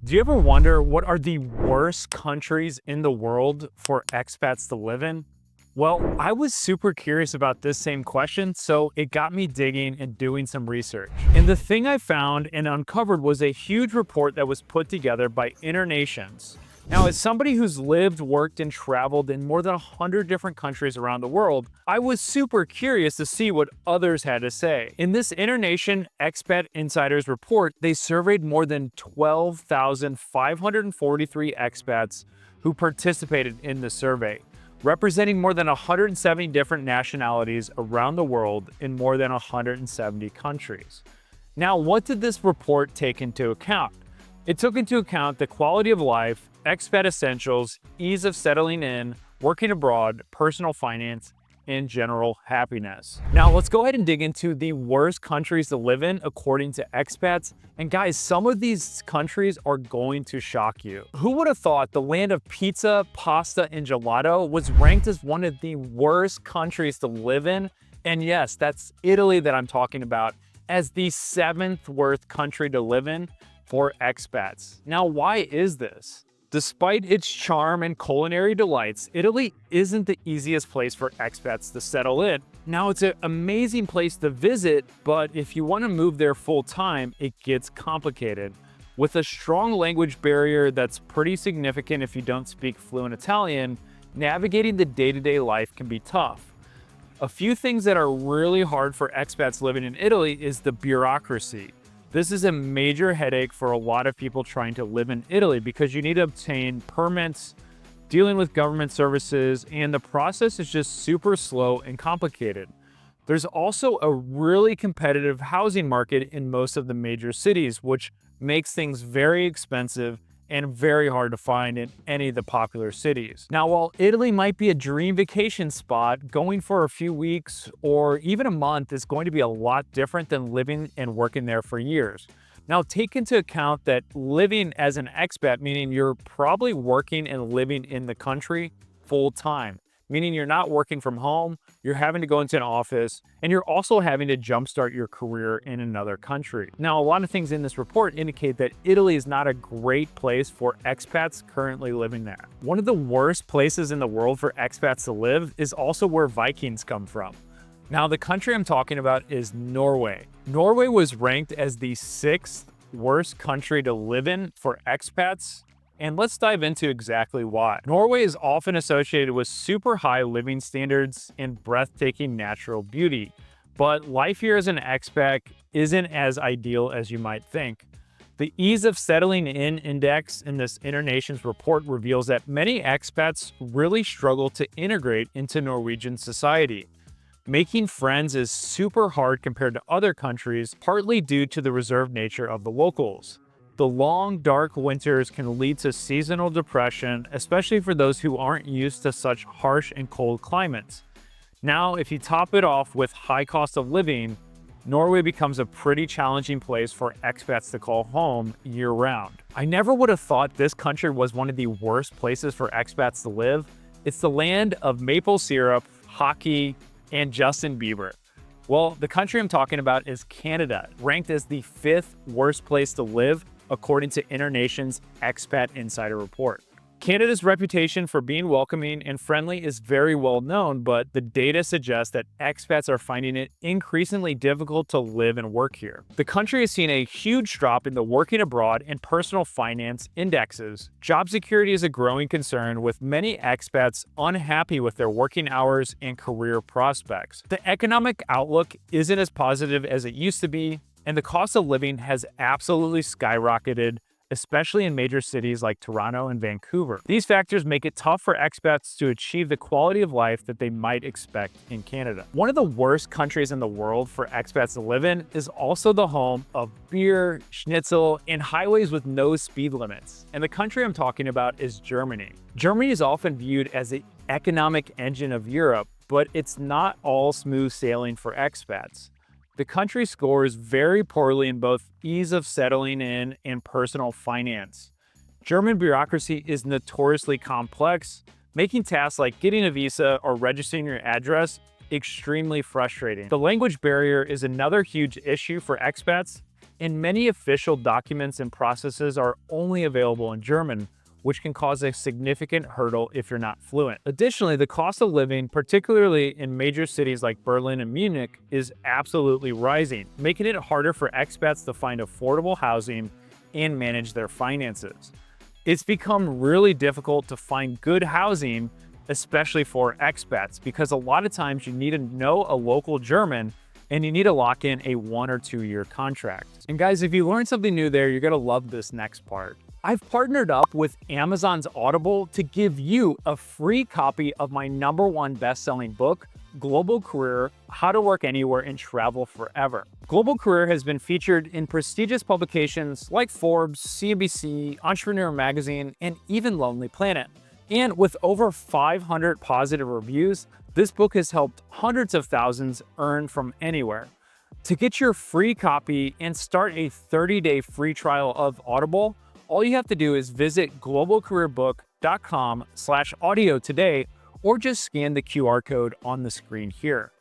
Do you ever wonder what are the worst countries in the world for expats to live in? Well, I was super curious about this same question, so it got me digging and doing some research. And the thing I found and uncovered was a huge report that was put together by InterNations. Now, as somebody who's lived, worked, and traveled in more than 100 different countries around the world, I was super curious to see what others had to say. In this InterNation Expat Insider's report, they surveyed more than 12,543 expats who participated in the survey, representing more than 170 different nationalities around the world in more than 170 countries. Now, what did this report take into account? It took into account the quality of life, expat essentials, ease of settling in, working abroad, personal finance, and general happiness. Now, let's go ahead and dig into the worst countries to live in according to expats. And guys, some of these countries are going to shock you. Who would have thought the land of pizza, pasta, and gelato was ranked as one of the worst countries to live in? And yes, that's Italy that I'm talking about, as the 7th worst country to live in for expats. Now, why is this? Despite its charm and culinary delights, Italy isn't the easiest place for expats to settle in. Now, it's an amazing place to visit, but if you want to move there full time, it gets complicated. With a strong language barrier that's pretty significant if you don't speak fluent Italian, navigating the day-to-day life can be tough. A few things that are really hard for expats living in Italy is the bureaucracy. This is a major headache for a lot of people trying to live in Italy because you need to obtain permits, dealing with government services, and the process is just super slow and complicated. There's also a really competitive housing market in most of the major cities, which makes things very expensive and very hard to find in any of the popular cities. Now, while Italy might be a dream vacation spot, going for a few weeks or even a month is going to be a lot different than living and working there for years. Now, take into account that living as an expat, meaning you're probably working and living in the country full time, meaning you're not working from home, you're having to go into an office, and you're also having to jumpstart your career in another country. Now, a lot of things in this report indicate that Italy is not a great place for expats currently living there. One of the worst places in the world for expats to live is also where Vikings come from. Now, the country I'm talking about is Norway. Norway was ranked as the 6th worst country to live in for expats. And let's dive into exactly why. Norway is often associated with super high living standards and breathtaking natural beauty, but life here as an expat isn't as ideal as you might think. The ease of settling in index in this InterNations report reveals that many expats really struggle to integrate into Norwegian society. Making friends is super hard compared to other countries, partly due to the reserved nature of the locals. The long, dark winters can lead to seasonal depression, especially for those who aren't used to such harsh and cold climates. Now, if you top it off with high cost of living, Norway becomes a pretty challenging place for expats to call home year-round. I never would have thought this country was one of the worst places for expats to live. It's the land of maple syrup, hockey, and Justin Bieber. Well, the country I'm talking about is Canada, ranked as the 5th worst place to live according to InterNations Expat Insider report. Canada's reputation for being welcoming and friendly is very well known, but the data suggests that expats are finding it increasingly difficult to live and work here. The country has seen a huge drop in the working abroad and personal finance indexes. Job security is a growing concern, with many expats unhappy with their working hours and career prospects. The economic outlook isn't as positive as it used to be, and the cost of living has absolutely skyrocketed, especially in major cities like Toronto and Vancouver. These factors make it tough for expats to achieve the quality of life that they might expect in Canada. One of the worst countries in the world for expats to live in is also the home of beer, schnitzel, and highways with no speed limits. And the country I'm talking about is Germany. Germany is often viewed as the economic engine of Europe, but it's not all smooth sailing for expats. The country scores very poorly in both ease of settling in and personal finance. German bureaucracy is notoriously complex, making tasks like getting a visa or registering your address extremely frustrating. The language barrier is another huge issue for expats, and many official documents and processes are only available in German, which can cause a significant hurdle if you're not fluent. Additionally, the cost of living, particularly in major cities like Berlin and Munich, is absolutely rising, making it harder for expats to find affordable housing and manage their finances. It's become really difficult to find good housing, especially for expats, because a lot of times you need to know a local German and you need to lock in a 1 or 2 year contract. And guys, if you learned something new there, you're gonna love this next part. I've partnered up with Amazon's Audible to give you a free copy of my #1 best-selling book, Global Career: How to Work Anywhere and Travel Forever. Global Career has been featured in prestigious publications like Forbes, CNBC, Entrepreneur Magazine, and even Lonely Planet. And with over 500 positive reviews, this book has helped hundreds of thousands earn from anywhere. To get your free copy and start a 30-day free trial of Audible, all you have to do is visit globalcareerbook.com/audio today, or just scan the QR code on the screen here.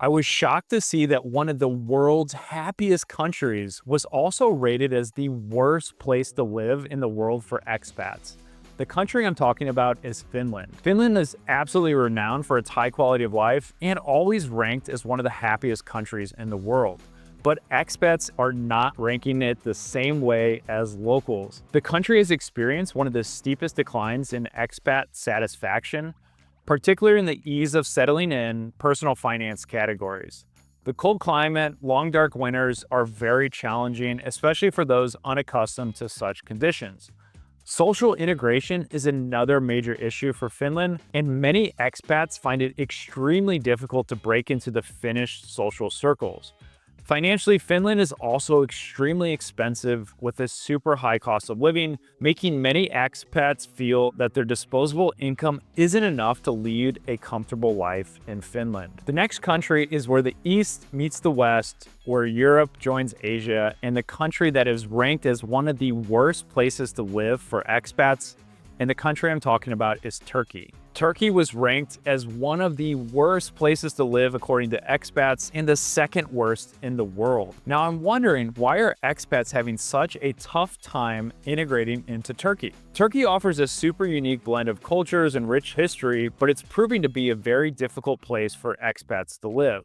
I was shocked to see that one of the world's happiest countries was also rated as the worst place to live in the world for expats. The country I'm talking about is Finland. Finland is absolutely renowned for its high quality of life and always ranked as one of the happiest countries in the world. But expats are not ranking it the same way as locals. The country has experienced one of the steepest declines in expat satisfaction, particularly in the ease of settling in personal finance categories. The cold climate, long dark winters are very challenging, especially for those unaccustomed to such conditions. Social integration is another major issue for Finland, and many expats find it extremely difficult to break into the Finnish social circles. Financially, Finland is also extremely expensive with a super high cost of living, making many expats feel that their disposable income isn't enough to lead a comfortable life in Finland. The next country is where the East meets the West, where Europe joins Asia, and the country that is ranked as one of the worst places to live for expats, and the country I'm talking about is Turkey. Turkey was ranked as one of the worst places to live according to expats and the second worst in the world. Now I'm wondering, why are expats having such a tough time integrating into Turkey? Turkey offers a super unique blend of cultures and rich history, but it's proving to be a very difficult place for expats to live.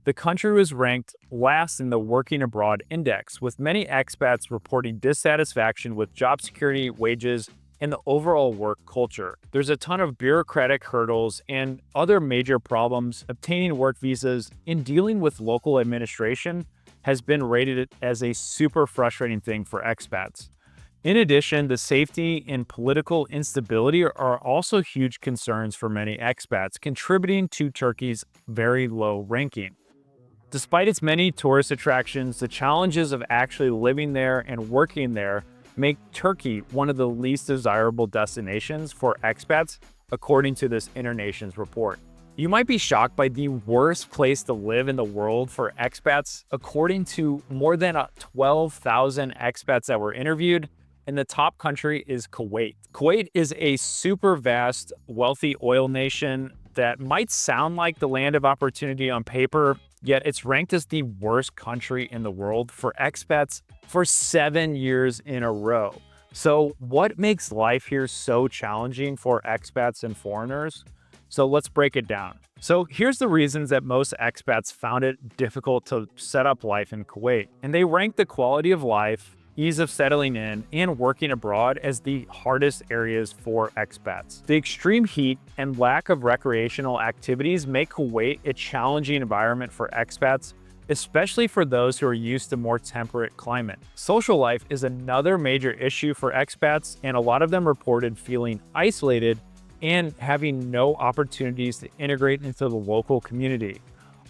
The country was ranked last in the Working Abroad Index, with many expats reporting dissatisfaction with job security, wages, and the overall work culture. There's a ton of bureaucratic hurdles and other major problems. Obtaining work visas and dealing with local administration has been rated as a super frustrating thing for expats. In addition, the safety and political instability are also huge concerns for many expats, contributing to Turkey's very low ranking. Despite its many tourist attractions, the challenges of actually living there and working there make Turkey one of the least desirable destinations for expats, according to this InterNations report. You might be shocked by the worst place to live in the world for expats. According to more than 12,000 expats that were interviewed, and the top country is Kuwait. Kuwait is a super vast, wealthy oil nation that might sound like the land of opportunity on paper, yet it's ranked as the worst country in the world for expats for 7 years in a row. So what makes life here so challenging for expats and foreigners? So let's break it down. So here's the reasons that most expats found it difficult to set up life in Kuwait. And they rank the quality of life, ease of settling in, and working abroad as the hardest areas for expats. The extreme heat and lack of recreational activities make Kuwait a challenging environment for expats, especially for those who are used to more temperate climate. Social life is another major issue for expats, and a lot of them reported feeling isolated and having no opportunities to integrate into the local community.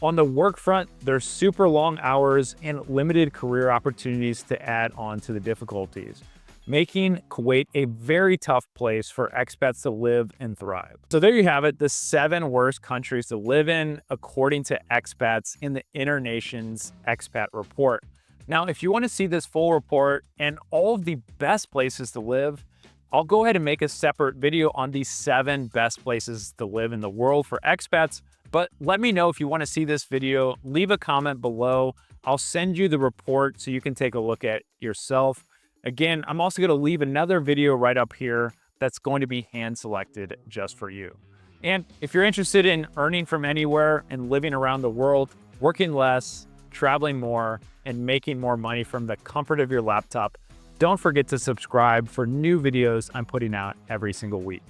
On the work front, there's super long hours and limited career opportunities to add on to the difficulties, making Kuwait a very tough place for expats to live and thrive. So there you have it, the 7 worst countries to live in according to expats in the InterNations Expat Report. Now, if you want to see this full report and all of the best places to live, I'll go ahead and make a separate video on the 7 best places to live in the world for expats. But let me know if you want to see this video. Leave a comment below. I'll send you the report so you can take a look at yourself. Again, I'm also going to leave another video right up here that's going to be hand selected just for you. And if you're interested in earning from anywhere and living around the world, working less, traveling more, and making more money from the comfort of your laptop, don't forget to subscribe for new videos I'm putting out every single week.